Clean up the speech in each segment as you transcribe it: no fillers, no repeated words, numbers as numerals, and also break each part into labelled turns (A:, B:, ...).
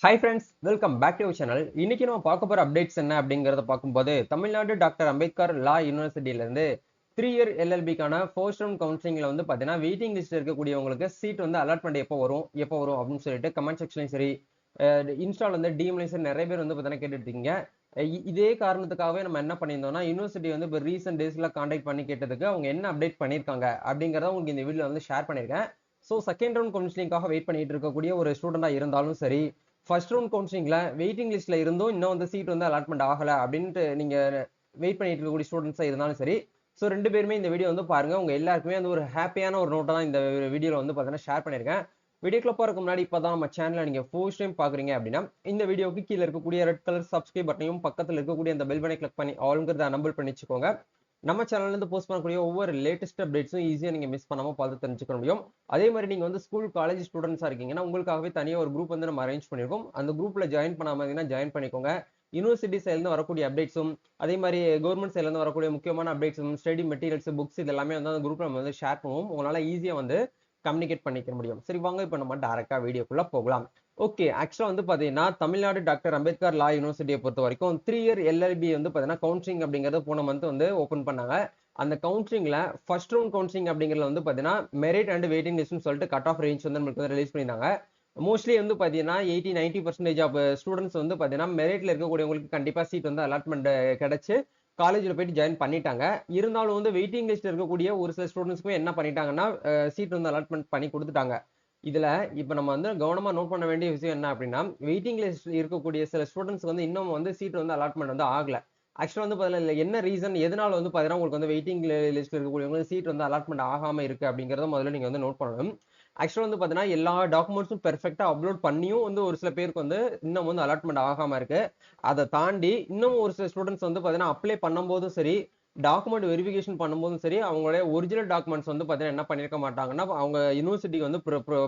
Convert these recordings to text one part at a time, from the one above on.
A: Hi friends, welcome back to channel. இன்னைக்கு நம்ம பார்க்க போற அப்டேட்ஸ் என்ன அப்படிங்கறத பார்க்கும்போது, தமிழ்நாடு டாக்டர் அம்பேத்கர் லா யூனிவர்சிட்டியில இருந்து 3 இயர் எல்எல்பிக்கான ஃபர்ஸ்ட் ரவுண்ட் கவுன்சிலிங்ல வந்து பாத்தீங்கன்னா வெயிட்டிங் லிஸ்ட் இருக்கக்கூடியவங்களுக்கு சீட் வந்து அலாட்மெண்ட் எப்போ வரும் அப்படின்னு சொல்லிட்டு கமெண்ட் செக்ஷன்லயும் சரி, இன்ஸ்டால வந்து டிஎம்லையும் சரி நிறைய பேர் வந்து பாத்தீங்கன்னா கேட்டுட்டு இருக்கீங்க. இதே காரணத்துக்காகவே நம்ம என்ன பண்ணியிருந்தோம்னா யூனிவர்சிட்டி வந்து இப்போ ரீசெண்ட் டேஸ்ல கான்டாக்ட் பண்ணி கேட்டதுக்கு அவங்க என்ன அப்டேட் பண்ணியிருக்காங்க அப்படிங்கறத உங்களுக்கு இந்த வீடியோல வந்து ஷேர் பண்ணியிருக்கேன். ஸோ செகண்ட் ரவுண்ட் கவுன்சிலிங்காக வெயிட் பண்ணிட்டு இருக்கக்கூடிய ஒரு ஸ்டூடெண்டா இருந்தாலும் சரி, ஃபர்ஸ்ட் ரவுண்ட் கவுன்சிலிங்ல வெயிட்டிங் லிஸ்ட்ல இருந்தும் இன்னும் வந்து சீட் வந்து அலாட்மெண்ட் ஆகல அப்படின்ட்டு நீங்க வெயிட் பண்ணிட்டு இருக்கக்கூடிய ஸ்டூடெண்ட்ஸா இருந்தாலும் சரி, ஸோ ரெண்டு பேருமே இந்த வீடியோ வந்து பாருங்க. உங்க எல்லாருக்குமே வந்து ஒரு ஹாப்பியான ஒரு நோட்டை தான் இந்த வீடியோல வந்து பார்த்தீங்கன்னா ஷேர் பண்ணியிருக்கேன். வீடியோக்குள்ள போறதுக்கு முன்னாடி இப்பதான் நம்ம சேனலை நீங்க ஃபர்ஸ்ட் டைம் பாக்குறீங்க அப்படின்னா இந்த வீடியோக்கு கீழே இருக்கக்கூடிய ரெட் கலர் சப்ஸ்கிரைப் பட்டனையும் பக்கத்தில் இருக்கக்கூடிய அந்த பெல் பட்டனை கிளிக் பண்ணி ஆல்ங்கிறத அனபிள் பண்ணி வச்சுக்கோங்க. நம்ம சேனல்ல இருந்து போஸ்ட் பண்ணக்கூடிய ஒவ்வொரு லேட்டஸ்ட் அப்டேட்ஸும் ஈஸியா நீங்க மிஸ் பண்ணாம பார்த்து தெரிஞ்சுக்க முடியும். அதே மாதிரி நீங்க வந்து ஸ்கூல் காலேஜ் ஸ்டூடெண்ட்ஸா இருக்கீங்கன்னா உங்களுக்காகவே தனியா ஒரு குரூப் வந்து நம்ம அரேஞ்ச் பண்ணிருக்கோம். அந்த குரூப்ல ஜாயின் பண்ணாம இருந்தீங்கன்னா ஜாயின் பண்ணிக்கோங்க. யூனிவர்சிட்டி சைட்ல இருந்து வரக்கூடிய அப்டேட்ஸும் அதே மாதிரி கவர்மெண்ட் சைட்ல இருந்து வரக்கூடிய முக்கியமான அப்டேட்ஸும் ஸ்டடி மெட்டீரியல்ஸ் புக்ஸ் இது எல்லாமே வந்து அந்த குரூப்ல நம்ம வந்து ஷேர் பண்ணுவோம். உங்களால ஈஸியா வந்து கம்யூனிகேட் பண்ணிக்க முடியும். சரி, வாங்க இப்ப நம்ம டைரக்டா வீடியோக்குள்ள போகலாம். ஓகே, ஆக்சுவலா வந்து பாத்தீங்கன்னா தமிழ்நாடு டாக்டர் அம்பேத்கர் லா யூனிவர்சிட்டியை பொறுத்த வரைக்கும் 3 இயர் எல்எல்பி வந்து பாத்தீங்கன்னா கவுன்சிலிங் அப்படிங்கறது போன மந்த் வந்து ஓபன் பண்ணாங்க. அந்த கவுன்சிலிங்ல ஃபர்ஸ்ட் ரவுண்ட் கவுன்சிலிங் அப்படிங்கறதுல வந்து பாத்தீங்கன்னா மெரிட் அண்ட் வெயிட்டிங் லிஸ்ட்னு சொல்லிட்டு கட் ஆஃப் ரேஞ்ச் வந்து நமக்கு வந்து ரிலீஸ் பண்ணிருந்தாங்க. மோஸ்ட்லி வந்து பாத்தீங்கன்னா 80-90% ஆஃப் ஸ்டூடெண்ட்ஸ் வந்து பாத்தீங்கன்னா மெரிட்ல இருக்கக்கூடியவங்களுக்கு கண்டிப்பா சீட் வந்து அலாட்மெண்ட் கிடைச்சு காலேஜ்ல போயிட்டு ஜாயின் பண்ணிட்டாங்க. இருந்தாலும் வந்து வெயிட்டிங் லிஸ்ட் இருக்கக்கூடிய ஒரு சில ஸ்டூடெண்ட்ஸ்க்குமே என்ன பண்ணிட்டாங்கன்னா சீட் வந்து அலாட்மெண்ட் பண்ணி கொடுத்துட்டாங்க. இதுல இப்ப நம்ம வந்து கவனமா நோட் பண்ண வேண்டிய விஷயம் என்ன அப்படின்னா, வெயிட்டிங் லிஸ்ட் இருக்கக்கூடிய சில ஸ்டூடெண்ட்ஸ் வந்து இன்னும் வந்து சீட் வந்து அலாட்மெண்ட் வந்து ஆகல. ஆக்சுவலா வந்து பாத்தீங்கன்னா என்ன ரீசன் எதனால வந்து பாத்தீங்கன்னா உங்களுக்கு வந்து வெயிட்டிங் லிஸ்ட்ல இருக்கக்கூடியவங்க சீட் வந்து அலாட்மெண்ட் ஆகாம இருக்கு அப்படிங்கறத முதல்ல நீங்க வந்து நோட் பண்ணணும். ஆக்சுவலா வந்து பாத்தீங்கன்னா எல்லா டாக்குமெண்ட்ஸும் பெர்ஃபெக்ட்டா அப்லோட் பண்ணியும் வந்து ஒரு சில பேருக்கு வந்து இன்னும் வந்து அலாட்மெண்ட் ஆகாம இருக்கு. அதை தாண்டி இன்னும் ஒரு சில ஸ்டூடெண்ட்ஸ் வந்து பாத்தீங்கன்னா அப்ளை பண்ணும்போதும் சரி, டாக்குமெண்ட் வெரிஃபிகேஷன் பண்ணும்போதும் சரி, அவங்களுடைய ஒரிஜினல் டாக்குமெண்ட்ஸ் வந்து பாத்தீங்கன்னா என்ன பண்ணிருக்க மாட்டாங்கன்னா அவங்க யூனிவர்சிட்டிக்கு வந்து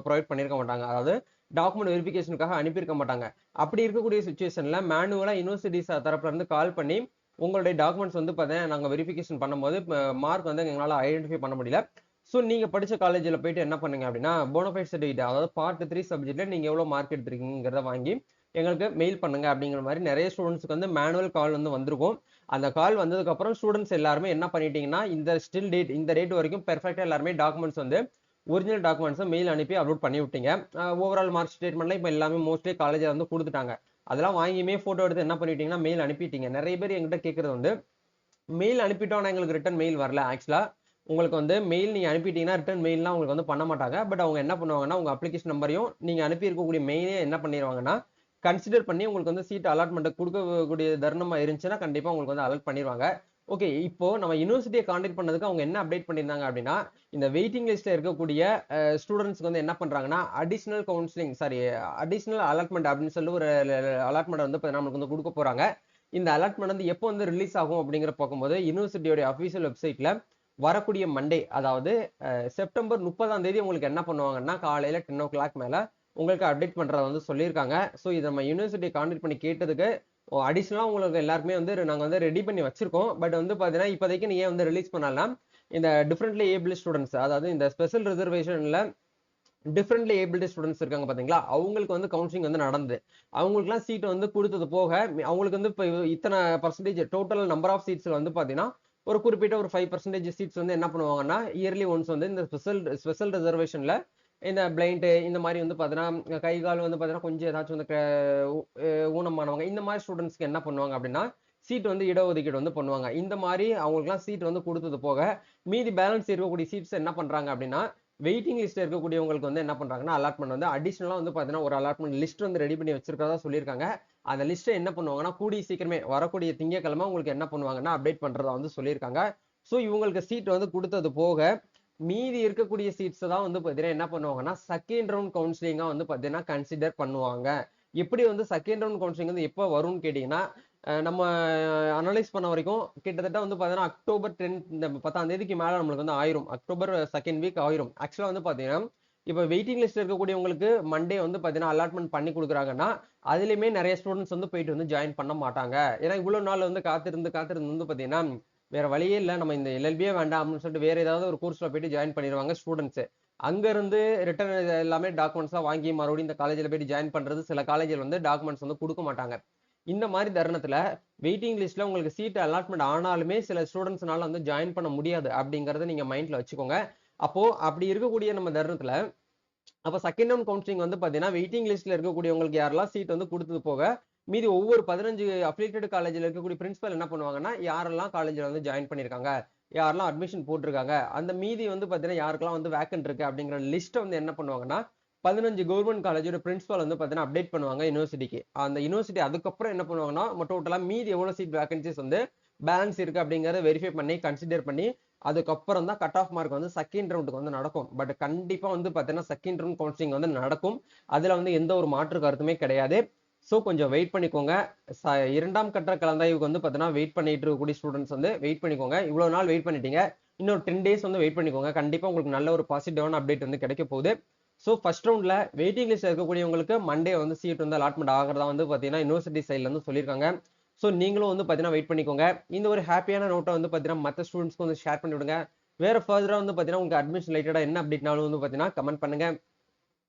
A: ப்ரொவைட் பண்ணிருக்க மாட்டாங்க. அதாவது டாக்குமெண்ட் வெரிஃபிகேஷனுக்காக அனுப்பியிருக்க மாட்டாங்க. அப்படி இருக்கக்கூடிய சுச்சுவேஷன்ல மேனுவலா யூனிவர்சிட்டி தரப்புல இருந்து கால் பண்ணி உங்களுடைய டாக்குமெண்ட்ஸ் வந்து பாத்தீங்கன்னா நாங்க வெரிஃபிகேஷன் பண்ணும்போது மார்க் வந்து எங்களால ஐடென்டிஃபை பண்ண முடியல. ஸோ நீங்க படிச்ச காலேஜ்ல போயிட்டு என்ன பண்ணுங்க அப்படின்னா போனஃபைட் சர்டிஃபிகேட், அதாவது பார்ட் 3 சப்ஜெக்ட்ல நீங்க எவ்வளவு மார்க் எடுத்திருக்கீங்கிறத வாங்கி எங்களுக்கு மெயில் பண்ணுங்க அப்படிங்கிற மாதிரி நிறைய ஸ்டூடெண்ட்ஸ்க்கு வந்து மேனுவல் கால் வந்து வந்திருக்கும். அந்த கால் வந்ததுக்கு அப்புறம் ஸ்டூடெண்ட்ஸ் எல்லாருமே என்ன பண்ணிட்டீங்கன்னா இந்த டேட் வரைக்கும் பெர்ஃபெக்ட்டா எல்லாருமே டாக்குமெண்ட்ஸ் வந்து ஒரிஜினல் டாக்குமெண்ட்ஸ் மெயில் அனுப்பி அப்லோட் பண்ணி விட்டீங்க. ஓவரால் மார்க் ஸ்டேட்மெண்ட்ல இப்போ எல்லாமே மோஸ்ட்லி காலேஜ்ல வந்து கொடுத்துட்டாங்க. அதெல்லாம் வாங்கியுமே போட்டோ எடுத்து என்ன பண்ணிட்டீங்கன்னா மெயில் அனுப்பிட்டீங்க. நிறைய பேர் எங்கிட்ட கேட்கறது வந்து மெயில் அனுப்பிட்டோம் ஆனா எங்களுக்கு ரிட்டர்ன் மெயில் வரல. ஆக்சுவலா உங்களுக்கு வந்து மெயில் நீங்க அனுப்பிட்டீங்கன்னா ரிட்டர்ன் மெயில்லாம் உங்களுக்கு வந்து பண்ண மாட்டாங்க. பட் அவங்க என்ன பண்ணுவாங்கன்னா உங்க அப்ளிகேஷன் நம்பரையும் நீங்க அனுப்பி இருக்கக்கூடிய மெயிலே என்ன பண்ணிடுவாங்கன்னா கன்சிடர் பண்ணி உங்களுக்கு வந்து சீட் அலாட்மெண்ட் கொடுக்கக்கூடிய தருணமா இருந்துச்சுன்னா கண்டிப்பா உங்களுக்கு வந்து அலாட் பண்ணிடுவாங்க. ஓகே, இப்போ நம்ம யூனிவர்சிட்டியை கான்டாக்ட் பண்ணதுக்கு அவங்க என்ன அப்டேட் பண்ணியிருந்தாங்க அப்படின்னா, இந்த வெயிட்டிங் லிஸ்ட்ல இருக்கக்கூடிய ஸ்டூடெண்ட்ஸ்க்கு வந்து என்ன பண்றாங்கன்னா அடிஷனல் அலாட்மெண்ட் அப்படின்னு சொல்லி ஒரு அலாட்மெண்ட் வந்து நமக்கு வந்து கொடுக்க போறாங்க. இந்த அலாட்மெண்ட் வந்து எப்போ வந்து ரிலீஸ் ஆகும் அப்படிங்கிற பார்க்கும்போது யூனிவர்சிட்டியோட அபிஷியல் வெப்சைட்ல வரக்கூடிய மண்டே, அதாவது செப்டம்பர் 30ஆம் தேதி உங்களுக்கு என்ன பண்ணுவாங்கன்னா காலையில 10 o'clock மேல உங்களுக்கு அப்டேட் பண்றத வந்து சொல்லியிருக்காங்க. ஸோ இதை நம்ம யூனிவர்சிட்டியை கான்டாக்ட் பண்ணி கேட்டதுக்கு அடிஷனலா உங்களுக்கு எல்லாருமே வந்து நாங்க வந்து ரெடி பண்ணி வச்சிருக்கோம். பட் வந்து பாத்தீங்கன்னா இப்போதைக்கு நீங்க வந்து ரிலீஸ் பண்ணலாம். இந்த டிஃபரெண்ட்லி ஏபிள் ஸ்டூடெண்ட்ஸ், அதாவது இந்த ஸ்பெஷல் ரிசர்வேஷன்ல டிஃபரெண்ட்லி ஏபிள்டு ஸ்டூடெண்ட்ஸ் இருக்காங்க பாத்தீங்களா, அவங்களுக்கு வந்து கவுன்சிலிங் வந்து நடந்தது. அவங்களுக்குலாம் சீட் வந்து கொடுத்தது போக அவங்களுக்கு வந்து இப்போ இத்தனை percentage total number of seats வந்து பாத்தீங்கன்னா ஒரு குறிப்பிட்ட ஒரு 5% சீட்ஸ் வந்து என்ன பண்ணுவாங்கன்னா இயர்லி ஒன்ஸ் வந்து இந்த ஸ்பெஷல் ரிசர்வேஷன்ல இந்த பிளைண்ட் இந்த மாதிரி வந்து பாத்தீங்கன்னா கை கால் வந்து பாத்தீங்கன்னா கொஞ்சம் ஏதாச்சும் வந்து ஊனமானவங்க இந்த மாதிரி ஸ்டூடெண்ட்ஸ்க்கு என்ன பண்ணுவாங்க அப்படின்னா சீட் வந்து இடஒதுக்கீடு வந்து பண்ணுவாங்க. இந்த மாதிரி அவங்களுக்குலாம் சீட் வந்து கொடுத்தது போக மீதி பேலன்ஸ் இருக்கக்கூடிய சீட்ஸ் என்ன பண்றாங்க அப்படின்னா வெயிட்டிங் லிஸ்ட் இருக்கக்கூடியவங்களுக்கு வந்து என்ன பண்றாங்கன்னா அலாட்மெண்ட் வந்து அடிஷனலா வந்து பாத்தீங்கன்னா ஒரு அலாட்மெண்ட் லிஸ்ட் வந்து ரெடி பண்ணி வச்சிருக்கதா சொல்லியிருக்காங்க. அந்த லிஸ்ட்டை என்ன பண்ணுவாங்கன்னா கூடிய சீக்கிரமே வரக்கூடிய திங்கட்கிழமை உங்களுக்கு என்ன பண்ணுவாங்கன்னா அப்டேட் பண்றதா வந்து சொல்லியிருக்காங்க. ஸோ இவங்களுக்கு சீட் வந்து கொடுத்தது போக மீதி இருக்கக்கூடிய சீட்ஸ் தான் வந்து பாத்தீங்கன்னா என்ன பண்ணுவாங்கன்னா செகண்ட் ரவுண்ட் கவுன்சிலிங்கா வந்து பாத்தீங்கன்னா கன்சிடர் பண்ணுவாங்க. எப்படி வந்து செகண்ட் ரவுண்ட் கவுன்சிலிங் வந்து எப்போ வரும்னு கேட்டீங்கன்னா நம்ம அனலைஸ் பண்ண வரைக்கும் கிட்டத்தட்ட வந்து பாத்தீங்கன்னா அக்டோபர் 10 இந்த 10ஆம் தேதிக்கு மேல நம்மளுக்கு வந்து ஆயிரும். அக்டோபர் செகண்ட் வீக் ஆயிரும். ஆக்சுவலா வந்து பாத்தீங்கன்னா இப்ப வெயிட்டிங் லிஸ்ட் இருக்கக்கூடியவங்களுக்கு மண்டே வந்து பாத்தீங்கன்னா அலாட்மெண்ட் பண்ணி கொடுக்குறாங்கன்னா அதுலயுமே நிறைய ஸ்டூடெண்ட்ஸ் வந்து போயிட்டு வந்து ஜாயின் பண்ண மாட்டாங்க. ஏன்னா இவ்வளவு நாள் வந்து காத்திருந்து வந்து பாத்தீங்கன்னா வேற வழியே இல்ல, நம்ம இந்த எல்எல்பியே வேண்டாம் அப்படின்னு சொல்லிட்டு வேற ஏதாவது ஒரு கோர்ஸ்ல போயிட்டு ஜாயின் பண்ணிடுவாங்க ஸ்டூடெண்ட்ஸ். அங்கருந்து ரிட்டர்ன் எல்லாமே டாக்குமெண்ட்ஸ்லாம் வாங்கி மறுபடியும் இந்த காலேஜ்ல போயிட்டு ஜாயின் பண்றது சில காலேஜ்ல வந்து டாக்குமெண்ட்ஸ் வந்து குடுக்க மாட்டாங்க. இந்த மாரி தருணத்துல வெயிட்டிங் லிஸ்ட்ல உங்களுக்கு சீட் அலாட்மெண்ட் ஆனாலுமே சில ஸ்டூடண்ட்ஸ்னால வந்து ஜாயின் பண்ண முடியாது அப்படிங்கிறத நீங்க மைண்ட்ல வச்சுக்கோங்க. அப்போ அப்படி இருக்கக்கூடிய நம்ம தருணத்துல அப்ப செகண்ட் ரவுண்ட் கவுன்சிலிங் வந்து பாத்தீங்கன்னா, வெயிட்டிங் லிஸ்ட்ல இருக்கக்கூடியவங்களுக்கு யாரெல்லாம் சீட் வந்து குடுத்தது போக, மீதி ஒவ்வொரு 15 அஃபிலியேட்டட் காலேஜ்ல இருக்கக்கூடிய பிரின்சிபல் என்ன பண்ணுவாங்கன்னா, யாரெல்லாம் காலேஜ்ல வந்து ஜாயின் பண்ணியிருக்காங்க, யாரெல்லாம் அட்மிஷன் போட்டிருக்காங்க, அந்த மீதி வந்து பாத்தீங்கன்னா, யாருக்கெல்லாம் வந்து வேக்கன்ட் இருக்கு அப்படிங்கிற லிஸ்ட்ட வந்து என்ன பண்ணுவாங்கன்னா, 15 கவர்ன்மென்ட் காலேஜோட பிரின்சிபால் வந்து பாத்தீங்கன்னா, அப்டேட் பண்ணுவாங்க யுனிவர்சிட்டிக்கு. அந்த யுனிவர்சிட்டி அதுக்கப்புறம் என்ன பண்ணுவாங்கன்னா, டோட்டலா மீதி எவ்வளவு சீட் வேக்கன்சிஸ் வந்து பேலன்ஸ் இருக்கு அப்படிங்கிறத வெரிஃபை பண்ணி, கன்சிடர் பண்ணி, அதுக்கப்புறம் தான் கட் ஆஃப் மார்க் வந்து செகண்ட் ரவுண்டுக்கு வந்து நடக்கும். பட் கண்டிப்பா வந்து பாத்தீங்கன்னா, செகண்ட் ரவுண்ட் கவுன்சிலிங் வந்து நடக்கும். அதுல வந்து எந்த ஒரு மாற்று கருத்துமே கிடையாது. சோ கொஞ்சம் வெயிட் பண்ணிக்கோங்க. ச 2ஆம் கட்ட கலந்தாய்வுக்கு வந்து பாத்தீங்கன்னா, வெயிட் பண்ணிட்டு இருக்கக்கூடிய ஸ்டூடண்ட்ஸ் வந்து வெயிட் பண்ணிக்கோங்க. இவ்வளவு நாள் வெயிட் பண்ணிட்டீங்க. இன்னொரு 10 டேஸ் வந்து வெயிட் பண்ணிக்கோங்க. கண்டிப்பா உங்களுக்கு நல்ல ஒரு பாசிட்டிவான அப்டேட் வந்து கிடைக்க போகுது. சோ ஃபர்ஸ்ட் ரவுண்ட்ல வெயிட்டிங் லிஸ்ட்ல இருக்கக்கூடியவங்களுக்கு மண்டே வந்து சீட் வந்து அலாட்மெண்ட் ஆகுறதா வந்து பாத்தீங்கன்னா, யுனிவர்சிட்டி சைட்ல இருந்து சொல்லியிருக்காங்க. சோ நீங்களும் வந்து பாத்தீங்கன்னா வெயிட் பண்ணிக்கோங்க. இந்த ஒரு ஹேப்பியான நோட்ட வந்து பாத்தீங்கன்னா, மத்த ஸ்டூடண்ட்ஸ்க்கு வந்து ஷேர் பண்ணி விடுங்க. வேற ஃபர்தரா வந்து பாத்தீங்கன்னா, உங்களுக்கு அட்மிஷன் ரிலேட்டடா என்ன அப்டேட்னாலும் வந்து பாத்தீங்கன்னா, கமெண்ட் பண்ணுங்க.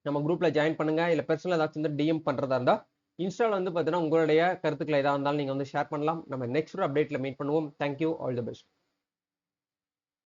A: நம்ம குரூப்ல ஜாயின் பண்ணுங்க. இல்ல பெர்சனலா ஏதாச்சும் வந்து டிஎம் பண்றதா இருந்தா, இன்ஸ்டால வந்து பாத்தீங்கன்னா, உங்களுடைய கருத்துக்கள் எதா இருந்தாலும் நீங்க வந்து ஷேர் பண்ணலாம். நம்ம நெக்ஸ்ட் ஒரு அப்டேட்ல மீட் பண்ணுவோம். Thank you. All the best.